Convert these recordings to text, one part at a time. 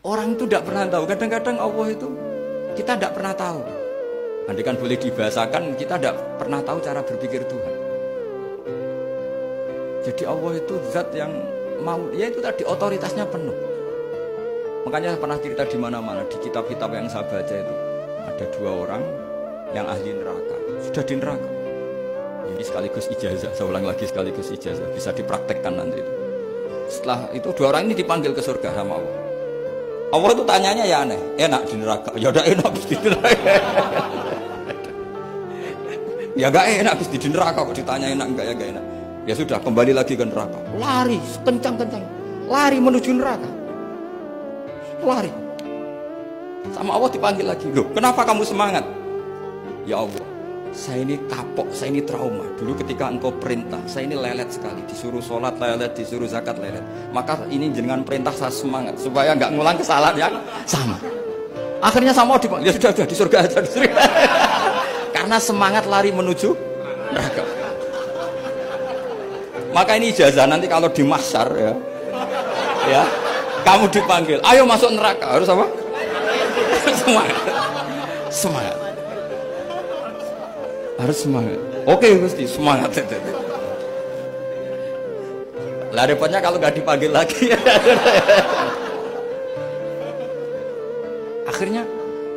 Orang itu tidak pernah tahu. Kadang-kadang Allah itu kita tidak pernah tahu. Andai kan boleh dibahasakan, kita tidak pernah tahu cara berpikir Tuhan. Jadi Allah itu zat yang mau, ya itu tadi otoritasnya penuh. Makanya saya pernah cerita di mana-mana, di kitab-kitab yang saya baca itu ada 2 orang yang ahli neraka, sudah di neraka. Ini sekaligus ijazah, saya ulang lagi sekaligus ijazah, bisa dipraktekkan nanti itu. Setelah itu 2 orang ini dipanggil ke surga sama Allah. Allah itu tanyanya ya aneh, enak di neraka, ya udah enak di neraka. Ya gak enak di neraka, kok ditanya enak enggak ya gak enak. Ya sudah, kembali lagi ke neraka, lari kencang-kencang, lari menuju neraka, lari. Sama Allah dipanggil lagi, loh kenapa kamu semangat? Ya Allah, saya ini kapok, saya ini trauma. Dulu ketika engkau perintah, saya ini lelet sekali. Disuruh sholat lelet, disuruh zakat lelet. Maka ini dengan perintah saya semangat supaya nggak ngulang kesalahan yang sama. Akhirnya sama Allah, ya sudah di surga aja, di surga. Karena semangat lari menuju neraka. Maka ini ijazah nanti kalau di mahsyar ya, kamu dipanggil, ayo masuk neraka, harus apa? Semangat, semangat. Harus semangat. Oke Gusti, semangat. Lah repotnya kalau nggak dipanggil lagi. Akhirnya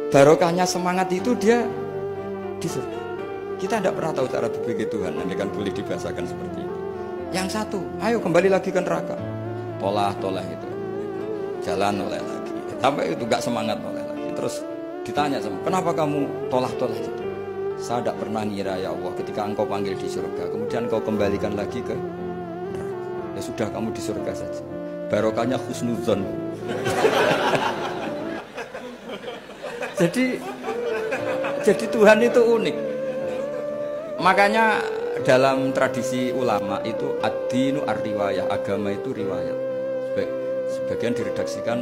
barokahnya semangat itu dia di surga. Kita tidak pernah tahu cara berpikir Tuhan, nanti kan boleh dibahasakan seperti itu. Yang satu, ayo kembali lagi ke neraka. Tolah itu. Jalan oleh lagi. Sampai itu nggak semangat oleh lagi. Terus ditanya sama, kenapa kamu tolah itu? Saya tidak pernah ngira ya Allah ketika engkau panggil di surga kemudian engkau kembalikan lagi ke neraka. Ya sudah kamu di surga saja. Barokahnya husnuzon. Jadi Tuhan itu unik. Makanya dalam tradisi ulama itu ad-dinu ar-riwayah, agama itu riwayat. Sebagian diredaksikan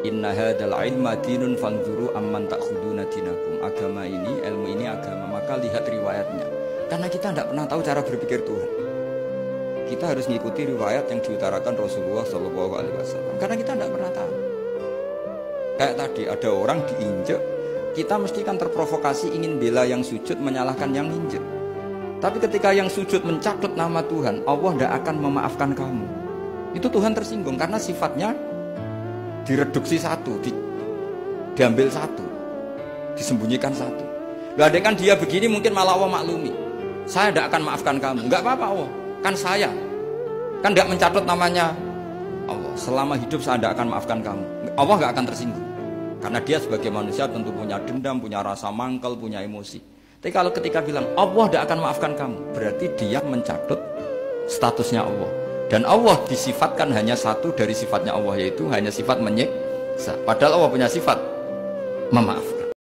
inna hadzal ilma dinun fanzuru amman ta'khuduna dinakum. Agama ini, ilmu ini agama, maka lihat riwayatnya. Karena kita tidak pernah tahu cara berpikir Tuhan. Kita harus mengikuti riwayat yang diutarakan Rasulullah SAW. Karena kita tidak pernah tahu. Kayak tadi ada orang diinjek, kita mesti kan terprovokasi ingin bela yang sujud menyalahkan yang injek. Tapi ketika yang sujud mencatut nama Tuhan, Allah tidak akan memaafkan kamu. Itu Tuhan tersinggung karena sifatnya direduksi satu, diambil satu, disembunyikan satu. Loh, ada kan dia begini mungkin malah Allah maklumi. Saya tidak akan maafkan kamu. Enggak apa-apa Allah, kan saya. Kan tidak mencatut namanya Allah. Selama hidup saya tidak akan maafkan kamu. Allah nggak akan tersinggung. Karena dia sebagai manusia tentu punya dendam, punya rasa mangkel, punya emosi. Tapi kalau ketika bilang Allah tidak akan maafkan kamu, berarti dia mencatut statusnya Allah. Dan Allah disifatkan hanya satu dari sifatnya Allah, yaitu hanya sifat menyiksa. Padahal Allah punya sifat memaafkan.